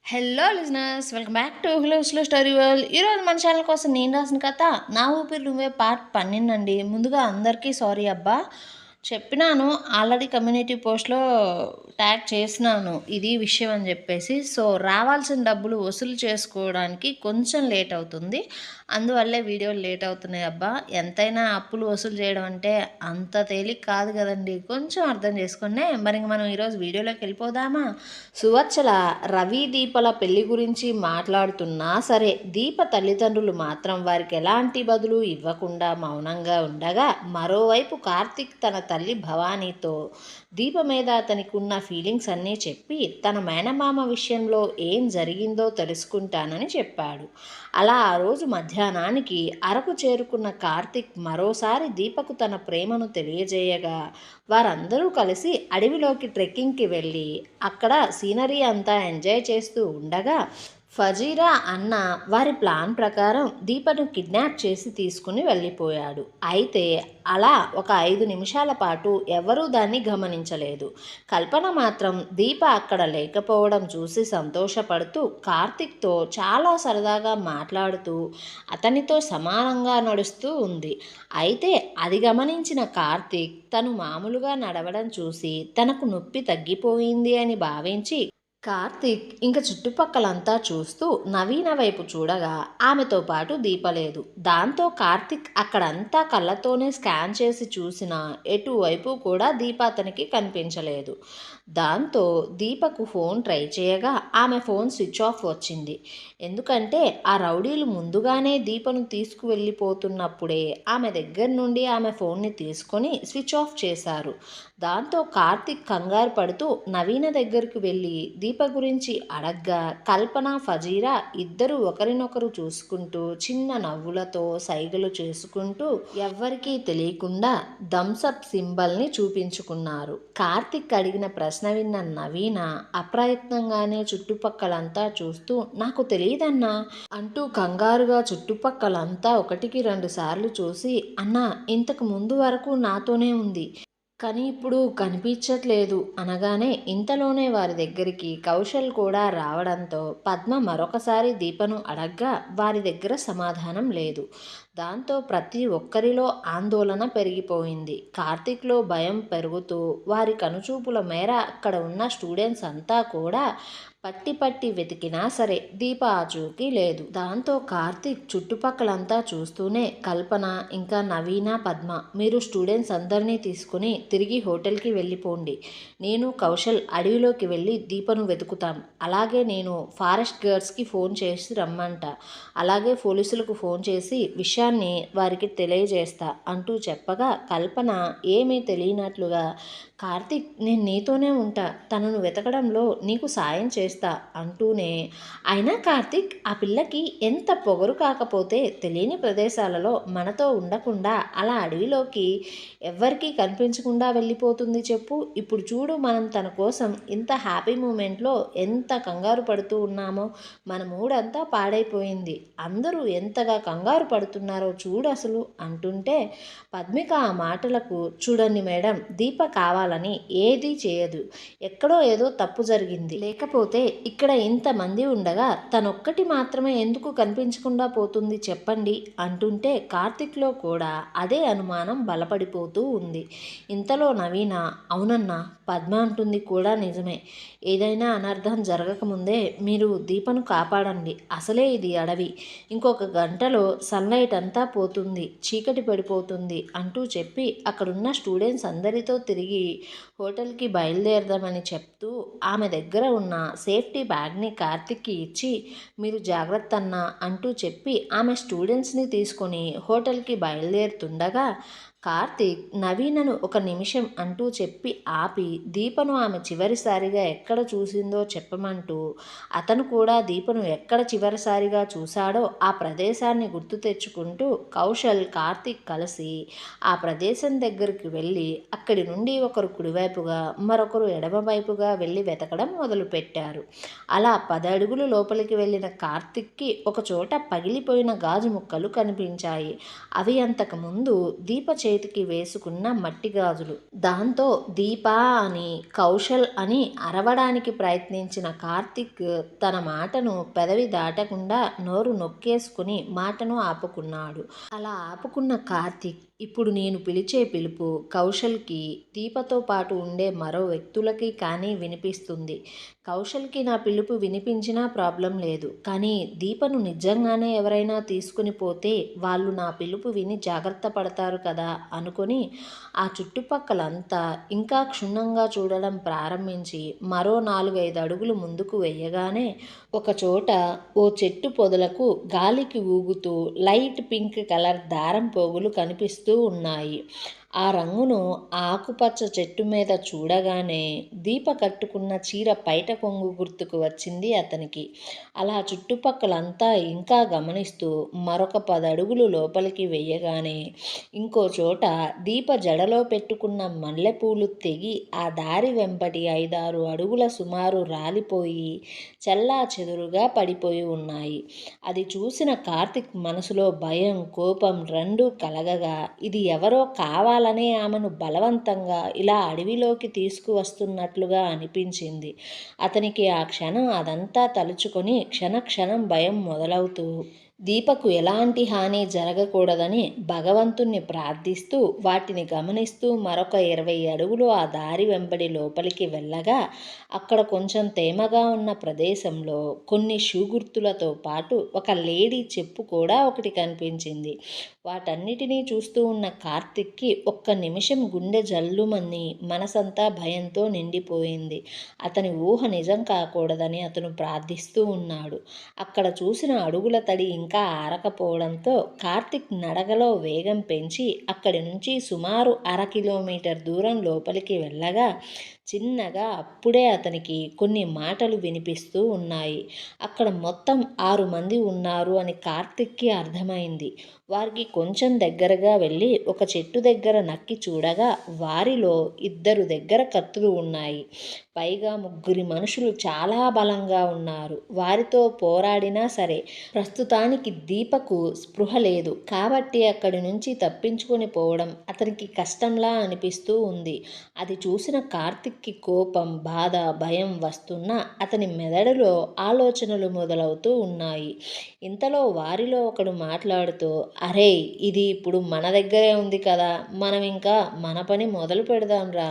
Hello listeners, welcome back to hello slow story world. ఈరోజు మన channel కోసం నేను రాసిన కథ నా ఊపిరి నువ్వే పార్ట్ 12 అండి. ముందుగా అందరికీ సారీ అబ్బా. చెప్పినాను ఆల్రెడీ కమ్యూనిటీ పోస్ట్లో ట్యాగ్ చేసినాను ఇది విషయం అని చెప్పేసి. సో రావాల్సిన డబ్బులు వసూలు చేసుకోవడానికి కొంచెం లేట్ అవుతుంది, అందువల్లే వీడియోలు లేట్ అవుతున్నాయి అబ్బా. ఎంతైనా అప్పులు వసూలు చేయడం అంటే అంత తేలిక కాదు కదండి, కొంచెం అర్థం చేసుకోండి. మరి మనం ఈరోజు వీడియోలోకి వెళ్ళిపోదామా? సువత్సల రవి దీపల పెళ్లి గురించి మాట్లాడుతున్నా సరే, దీప తల్లిదండ్రులు మాత్రం వారికి ఎలాంటి బదులు ఇవ్వకుండా మౌనంగా ఉండగా, మరోవైపు కార్తిక్ తన తల్లి భవానీతో దీప మీద అతనికి ఉన్న ఫీలింగ్స్ అన్నీ చెప్పి తన మేనమామ విషయంలో ఏం జరిగిందో తెలుసుకుంటానని చెప్పాడు. అలా ఆ రోజు మధ్యాహ్నానికి అరకు చేరుకున్న కార్తిక్ మరోసారి దీపకు తన ప్రేమను తెలియజేయగా, వారందరూ కలిసి అడవిలోకి ట్రెక్కింగ్కి వెళ్ళి అక్కడ సీనరీ అంతా ఎంజాయ్ చేస్తూ ఉండగా, ఫజీరా అన్న వారి ప్లాన్ ప్రకారం దీపను కిడ్నాప్ చేసి తీసుకుని వెళ్ళిపోయాడు. అయితే అలా ఒక 5 నిమిషాల పాటు ఎవరూ దాన్ని గమనించలేదు. కల్పన మాత్రం దీప అక్కడ లేకపోవడం చూసి సంతోషపడుతూ కార్తిక్తో చాలా సరదాగా మాట్లాడుతూ అతనితో సమానంగా నడుస్తూ ఉంది. అయితే అది గమనించిన కార్తిక్ తను మామూలుగా నడవడం చూసి తనకు నొప్పి తగ్గిపోయింది అని భావించి, కార్తిక్ ఇంక చుట్టుపక్కలంతా చూస్తూ నవీన వైపు చూడగా ఆమెతో పాటు దీప లేదు. దాంతో కార్తిక్ అక్కడంతా కళ్ళతోనే స్కాన్ చేసి చూసినా ఎటువైపు కూడా దీప అతనికి కనిపించలేదు. దాంతో దీపకు ఫోన్ ట్రై చేయగా ఆమె ఫోన్ స్విచ్ ఆఫ్ వచ్చింది. ఎందుకంటే ఆ రౌడీలు ముందుగానే దీపను తీసుకువెళ్ళిపోతున్నప్పుడే ఆమె దగ్గర నుండి ఆమె ఫోన్ని తీసుకొని స్విచ్ ఆఫ్ చేశారు. దాంతో కార్తిక్ కంగారు పడుతూ నవీన దగ్గరకు వెళ్ళి దీప గురించి అడగ్గా, కల్పన ఫజీరా ఇద్దరు ఒకరినొకరు చూసుకుంటూ చిన్న నవ్వులతో సైగలు చేసుకుంటూ ఎవ్వరికీ తెలియకుండా థమ్సప్ సింబల్ని చూపించుకున్నారు. కార్తిక్ అడిగిన ప్రశ్న విన్న నవీన అప్రయత్నంగానే చుట్టుపక్కలంతా చూస్తూ నాకు తెలియదన్నా అంటూ కంగారుగా చుట్టుపక్కలంతా 1-2 సార్లు చూసి, అన్నా ఇంతకు ముందు వరకు నాతోనే ఉంది కానీ ఇప్పుడు కనిపించట్లేదు అనగానే, ఇంతలోనే వారి దగ్గరికి కౌశల్ కూడా రావడంతో పద్మ మరొకసారి దీపను అడగ్గా వారి దగ్గర సమాధానం లేదు. దాంతో ప్రతి ఒక్కరిలో ఆందోళన పెరిగిపోయింది. కార్తిక్లో భయం పెరుగుతూ వారి కనుచూపుల మేర అక్కడ ఉన్న స్టూడెంట్స్ అంతా కూడా పట్టి పట్టి వెతికినా సరే దీప ఆచూకీ లేదు. దాంతో కార్తిక్ చుట్టుపక్కలంతా చూస్తూనే, కల్పన ఇంకా నవీన, పద్మ మీరు స్టూడెంట్స్ అందరినీ తీసుకుని తిరిగి హోటల్కి వెళ్ళిపోండి. నేను కౌశల్ అడవిలోకి వెళ్ళి దీపను వెతుకుతాం. అలాగే నేను ఫారెస్ట్ గార్డ్స్కి ఫోన్ చేసి రమ్మంట, అలాగే పోలీసులకు ఫోన్ చేసి విషయాన్ని వారికి తెలియజేస్తా అంటూ చెప్పగా, కల్పన ఏమీ తెలియనట్లుగా కార్తిక్ నేను నీతోనే ఉంటా, తనను వెతకడంలో నీకు సాయం చేస్తా అంటూనే, అయినా కార్తిక్ ఆ పిల్లకి ఎంత పొగరు కాకపోతే తెలియని ప్రదేశాలలో మనతో ఉండకుండా అలా అడవిలోకి ఎవ్వరికీ కనిపించకుండా వెళ్ళిపోతుంది చెప్పు. ఇప్పుడు చూడు మనం తన కోసం ఇంత హ్యాపీ మూమెంట్లో ఎంత కంగారు పడుతూ ఉన్నామో, మన మూడంతా పాడైపోయింది, అందరూ ఎంతగా కంగారు పడుతున్నారో చూడు అసలు అంటుంటే, పద్మిక ఆ మాటలకు చూడండి మేడం, దీప కావాలని ఏదీ చేయదు, ఎక్కడో ఏదో తప్పు జరిగింది, లేకపోతే ఇక్కడ ఇంతమంది ఉండగా తనొక్కటి మాత్రమే ఎందుకు కనిపించకుండా పోతుంది చెప్పండి అంటుంటే, కార్తిక్లో కూడా అదే అనుమానం బలపడిపోతూ ఉంది. ఇంతలో నవీన, అవునన్నా పద్మ అంటుంది కూడా నిజమే, ఏదైనా అనర్థం జరగకముందే మీరు దీపను కాపాడండి, అసలే ఇది అడవి, ఇంకొక గంటలో సన్లైట్ అంతా పోతుంది, చీకటి పడిపోతుంది అంటూ చెప్పి అక్కడున్న స్టూడెంట్స్ అందరితో తిరిగి హోటల్కి బయలుదేరదామని చెప్తూ ఆమె దగ్గర ఉన్న సేఫ్టీ బ్యాగ్ని కార్తిక్కి ఇచ్చి, మీరు జాగ్రత్త అన్నా అంటూ చెప్పి ఆమె స్టూడెంట్స్ని తీసుకొని హోటల్కి బయలుదేరుతుండగా, కార్తీక్ నవీనను ఒక నిమిషం అంటూ చెప్పి ఆపి దీపను ఆమె చివరిసారిగా ఎక్కడ చూసిందో చెప్పమంటూ, అతను కూడా దీపను ఎక్కడ చివరిసారిగా చూశాడో ఆ ప్రదేశాన్ని గుర్తు తెచ్చుకుంటూ కౌశల్, కార్తీక్ కలిసి ఆ ప్రదేశం దగ్గరికి వెళ్ళి అక్కడి నుండి ఒకరు కుడివైపుగా మరొకరు ఎడమవైపుగా వెళ్ళి వెతకడం మొదలుపెట్టారు. అలా 10 అడుగులు లోపలికి వెళ్ళిన కార్తీక్కి ఒకచోట పగిలిపోయిన గాజు ముక్కలు కనిపించాయి. అవి అంతకుముందు దీప చేతికి వేసుకున్న మట్టి గాజులు. దాంతో దీపా అని, కౌశల్ అని అరవడానికి ప్రయత్నించిన కార్తీక్ తన మాటను పెదవి దాటకుండా నోరు నొక్కేసుకుని మాటను ఆపుకున్నాడు. అలా ఆపుకున్న కార్తీక్, ఇప్పుడు నేను పిలిచే పిలుపు కౌశల్కి, దీపతో పాటు ఉండే మరో వ్యక్తులకి కానీ వినిపిస్తుంది. కౌశల్కి నా పిలుపు వినిపించినా ప్రాబ్లం లేదు. కానీ దీపను నిజంగానే ఎవరైనా తీసుకుని పోతే వాళ్ళు నా పిలుపు విని జాగ్రత్త పడతారు కదా అనుకొని ఆ చుట్టుపక్కలంతా ఇంకా క్షుణ్ణంగా చూడడం ప్రారంభించి మరో 4-5 అడుగులు ముందుకు వెయ్యగానే ఒకచోట ఓ చెట్టు పొదలకు గాలికి ఊగుతూ లైట్ పింక్ కలర్ దారం పోగులు కనిపిస్తూ ఉన్నాయి. ఆ రంగును ఆకుపచ్చ చెట్టు మీద చూడగానే దీప కట్టుకున్న చీర పైట కొంగు గుర్తుకు వచ్చింది అతనికి. అలా చుట్టుపక్కలంతా ఇంకా గమనిస్తూ మరొక 10 అడుగులు లోపలికి వెయ్యగానే ఇంకో చోట దీప జడలో పెట్టుకున్న మల్లెపూలు తెగి ఆ దారి వెంబడి 5-6 అడుగుల సుమారు రాలిపోయి చెల్లా చెదురుగా పడిపోయి ఉన్నాయి. అది చూసిన కార్తీక్ మనసులో భయం, కోపం రెండూ కలగగా ఇది ఎవరో కావాలనే ఆమెను బలవంతంగా ఇలా అడవిలోకి తీసుకువస్తున్నట్లుగా అనిపించింది అతనికి. ఆ క్షణం అదంతా తలుచుకొని క్షణక్షణం భయం మొదలవుతూ దీపకు ఎలాంటి హాని జరగకూడదని భగవంతుణ్ణి ప్రార్థిస్తూ వాటిని గమనిస్తూ మరొక 20 అడుగులు ఆ దారి వెంబడి లోపలికి వెళ్ళగా అక్కడ కొంచెం తేమగా ఉన్న ప్రదేశంలో కొన్ని షూ గుర్తులతో పాటు ఒక లేడీ చెప్పు కూడా ఒకటి కనిపించింది. వాటన్నిటినీ చూస్తూ ఉన్న కార్తీక్కి ఒక్క నిమిషం గుండె జల్లుమని మనసంతా భయంతో నిండిపోయింది. అతని ఊహ నిజం కాకూడదని అతను ప్రార్థిస్తూ ఉన్నాడు. అక్కడ చూసిన అడుగుల తడి ఇంకా ఆరకపోవడంతో కార్తీక్ నడకలో వేగం పెంచి అక్కడి నుంచి సుమారు 1/2 కిలోమీటర్ దూరం లోపలికి వెళ్ళగా చిన్నగా అప్పుడే అతనికి కొన్ని మాటలు వినిపిస్తూ ఉన్నాయి. అక్కడ మొత్తం 6 మంది ఉన్నారు అని కార్తీక్కి అర్థమైంది. వారికి కొంచెం దగ్గరగా వెళ్ళి ఒక చెట్టు దగ్గర నక్కి చూడగా వారిలో 2 దగ్గర కత్తులు ఉన్నాయి. పైగా 3 మనుషులు చాలా బలంగా ఉన్నారు. వారితో పోరాడినా సరే ప్రస్తుతానికి దీపకు స్పృహ లేదు కాబట్టి అక్కడి నుంచి తప్పించుకొని పోవడం అతనికి కష్టంలా అనిపిస్తూ ఉంది. అది చూసిన కార్తీక్కి కోపం, బాధ, భయం వస్తున్నా అతని మెదడులో ఆలోచనలు మొదలవుతూ ఉన్నాయి. ఇంతలో వారిలో ఒకడు మాట్లాడుతూ, అరే ఇది ఇప్పుడు మన దగ్గరే ఉంది కదా, మనం ఇంకా మన పని మొదలు పెడదాంరా.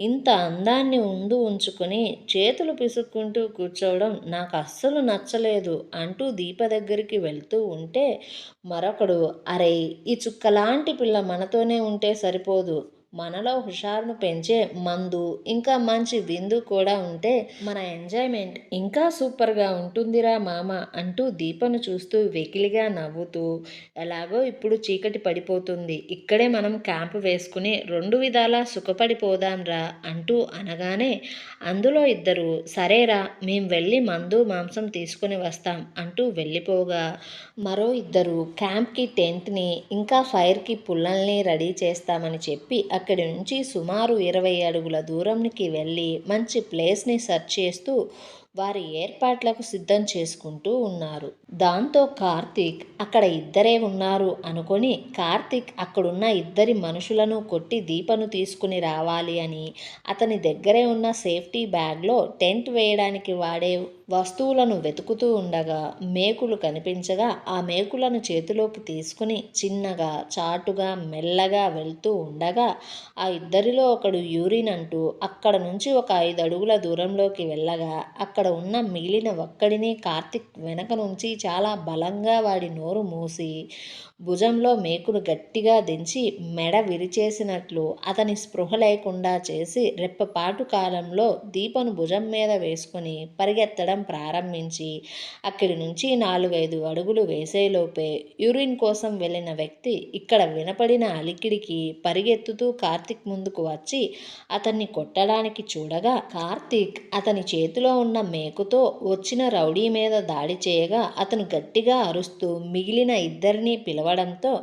ఇంత అందాన్ని ముందు ఉంచుకొని చేతులు పిసుక్కుంటూ కూర్చోవడం నాకు అస్సలు నచ్చలేదు అంటూ దీప దగ్గరికి వెళ్తూ ఉంటే మరొకడు, అరే ఈ చుక్కలాంటి పిల్ల మనతోనే ఉంటే సరిపోదు, మనలో హుషారును పెంచే మందు ఇంకా మంచి విందు కూడా ఉంటే మన ఎంజాయ్మెంట్ ఇంకా సూపర్గా ఉంటుందిరా మామ అంటూ దీపను చూస్తూ వెకిలిగా నవ్వుతూ, ఎలాగో ఇప్పుడు చీకటి పడిపోతుంది, ఇక్కడే మనం క్యాంపు వేసుకుని 2 విధాలా సుఖపడిపోదాంరా అంటూ అనగానే అందులో 2, సరేరా మేం వెళ్ళి మందు మాంసం తీసుకుని వస్తాం అంటూ వెళ్ళిపోగా మరో 2 క్యాంప్కి టెంట్ని ఇంకా ఫైర్కి పుల్లల్ని రెడీ చేస్తామని చెప్పి అక్కడి నుంచి సుమారు 20 అడుగుల దూరంకి వెళ్ళి మంచి ప్లేస్ని సెర్చ్ చేస్తూ వారి ఏర్పాట్లకు సిద్ధం చేసుకుంటూ ఉన్నారు. దాంతో కార్తీక్ అక్కడ 2 ఉన్నారు అనుకొని కార్తీక్ అక్కడున్న 2 మనుషులను కొట్టి దీపను తీసుకుని రావాలి అని అతని దగ్గరే ఉన్న సేఫ్టీ బ్యాగ్లో టెంట్ వేయడానికి వాడే వస్తువులను వెతుకుతూ ఉండగా మేకులు కనిపించగా ఆ మేకులను చేతిలోకి తీసుకుని చిన్నగా చాటుగా మెల్లగా వెళ్తూ ఉండగా ఆ 2లో ఒకడు యూరిన్ అంటూ అక్కడ నుంచి ఒక 5 అడుగుల దూరంలోకి వెళ్ళగా అక్కడ ఉన్న మిగిలిన ఒక్కడిని కార్తీక్ వెనక నుంచి చాలా బలంగా వాడి నోరు మూసి భుజంలో మేకును గట్టిగా దించి మెడ విరిచేసినట్లు అతని స్పృహ లేకుండా చేసి రెప్పపాటు కాలంలో దీపను భుజం మీద వేసుకొని పరిగెత్తడం ప్రారంభించి అక్కడి నుంచి 4-5 అడుగులు వేసేలోపే యూరిన్ కోసం వెళ్ళిన వ్యక్తి ఇక్కడ వినపడిన అలికిడికి పరిగెత్తుతూ కార్తీక్ ముందుకు వచ్చి అతన్ని కొట్టడానికి చూడగా కార్తీక్ అతని చేతిలో ఉన్న మేకుతో వచ్చిన రౌడీ మీద దాడి చేయగా అతను గట్టిగా అరుస్తూ మిగిలిన 2 పిలవడంతో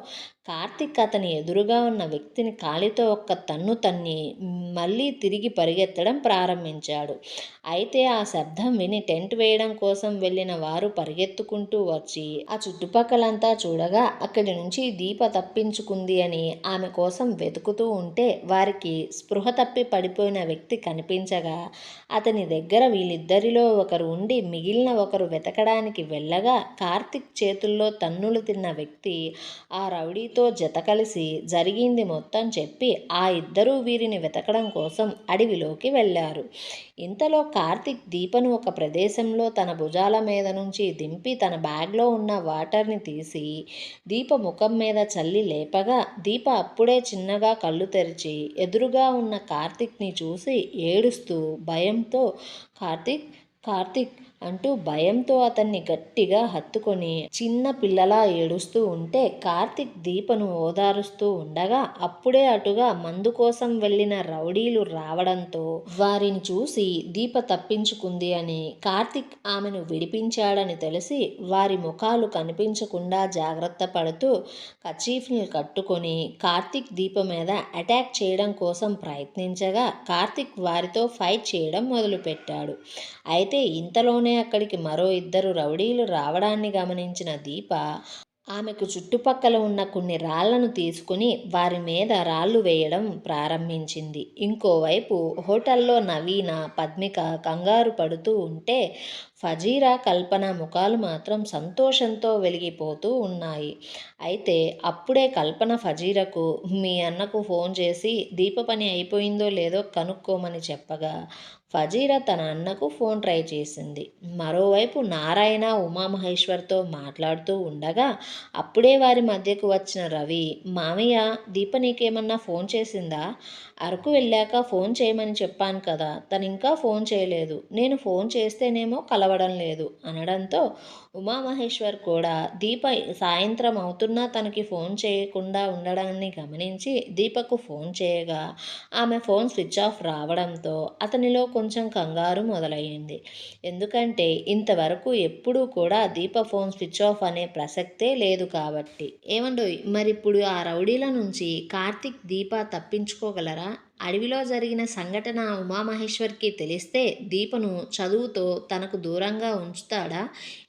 కార్తీక్ అతని ఎదురుగా ఉన్న వ్యక్తిని కాలితో ఒక్క తన్ను తన్ని మళ్ళీ తిరిగి పరిగెత్తడం ప్రారంభించాడు. అయితే ఆ శబ్దం విని టెంట్ వేయడం కోసం వెళ్ళిన వారు పరిగెత్తుకుంటూ వచ్చి ఆ చుట్టుపక్కలంతా చూడగా అక్కడి నుంచి దీప తప్పించుకుంది అని ఆమె కోసం వెతుకుతూ ఉంటే వారికి స్పృహ తప్పి పడిపోయిన వ్యక్తి కనిపించగా అతని దగ్గర వీళ్ళిద్దరిలో ఒకరు ఉండి మిగిలిన ఒకరు వెతకడానికి వెళ్ళగా కార్తీక్ చేతుల్లో తన్నులు తిన్న వ్యక్తి ఆ రౌడీతో జత కలిసి జరిగింది మొత్తం చెప్పి ఆ ఇద్దరూ వీరిని వెతకడం కోసం అడవిలోకి వెళ్ళారు. ఇంతలో కార్తీక్ దీపను ఒక ప్రదేశంలో తన భుజాల మీద నుంచి దింపి తన బ్యాగ్లో ఉన్న వాటర్ని తీసి దీప ముఖం మీద చల్లి లేపగా దీప అప్పుడే చిన్నగా కళ్ళు తెరిచి ఎదురుగా ఉన్న కార్తీక్ని చూసి ఏడుస్తూ భయంతో కార్తీక్ కార్తీక్ అంటూ భయంతో అతన్ని గట్టిగా హత్తుకొని చిన్న పిల్లలా ఏడుస్తూ ఉంటే కార్తీక్ దీపను ఓదారుస్తూ ఉండగా అప్పుడే అటుగా మందు కోసం వెళ్ళిన రౌడీలు రావడంతో వారిని చూసి దీప తప్పించుకుంది అని కార్తీక్ ఆమెను విడిపించాడని తెలిసి వారి ముఖాలు కనిపించకుండా జాగ్రత్త పడుతూ కచీఫ్ని కట్టుకొని కార్తీక్ దీప మీద అటాక్ చేయడం కోసం ప్రయత్నించగా కార్తీక్ వారితో ఫైట్ చేయడం మొదలుపెట్టాడు. అయితే ఇంతలోనే అక్కడికి మరో ఇద్దరు రౌడీలు రావడాన్ని గమనించిన దీప ఆమెకు చుట్టుపక్కల ఉన్న కొన్ని రాళ్లను తీసుకుని వారి మీద రాళ్ళు వేయడం ప్రారంభించింది. ఇంకోవైపు హోటల్లో నవీన, పద్మిక కంగారు పడుతూ ఉంటే ఫజీరా, కల్పన ముఖాలు మాత్రం సంతోషంతో వెలిగిపోతూ ఉన్నాయి. అయితే అప్పుడే కల్పన ఫజీరకు మీ అన్నకు ఫోన్ చేసి దీప పని అయిపోయిందో లేదో కనుక్కోమని చెప్పగా ఫజీరా తన అన్నకు ఫోన్ ట్రై చేసింది. మరోవైపు నారాయణ ఉమామహేశ్వర్తో మాట్లాడుతూ ఉండగా అప్పుడే వారి మధ్యకు వచ్చిన రవి, మామయ్య దీప నీకేమన్నా ఫోన్ చేసిందా? అరకు వెళ్ళాక ఫోన్ చేయమని చెప్పాను కదా, తను ఇంకా ఫోన్ చేయలేదు, నేను ఫోన్ చేస్తేనేమో కలవడం లేదు అనడంతో ఉమామహేశ్వర్ కూడా దీప సాయంత్రం అవుతున్నా తనకి ఫోన్ చేయకుండా ఉండడాన్ని గమనించి దీపకు ఫోన్ చేయగా ఆమె ఫోన్ స్విచ్ ఆఫ్ రావడంతో అతనిలో కొంచెం కంగారు మొదలయ్యింది. ఎందుకంటే ఇంతవరకు ఎప్పుడూ కూడా దీప ఫోన్ స్విచ్ ఆఫ్ అనే ప్రసక్తే లేదు కాబట్టి. ఏమండోయ్, మరిప్పుడు ఆ రౌడీల నుంచి కార్తీక్, దీప తప్పించుకోగలరా? అడవిలో జరిగిన సంఘటన ఉమామహేశ్వర్కి తెలిస్తే దీపను చదువుతో తనకు దూరంగా ఉంచుతాడా?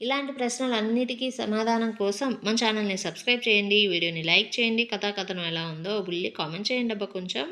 ఇలాంటి ప్రశ్నలన్నిటికీ సమాధానం కోసం మన ఛానల్ని సబ్స్క్రైబ్ చేయండి, వీడియోని లైక్ చేయండి, కథాకథనం ఎలా ఉందో బుల్లి కామెంట్ చేయండి అబ్బా కొంచెం.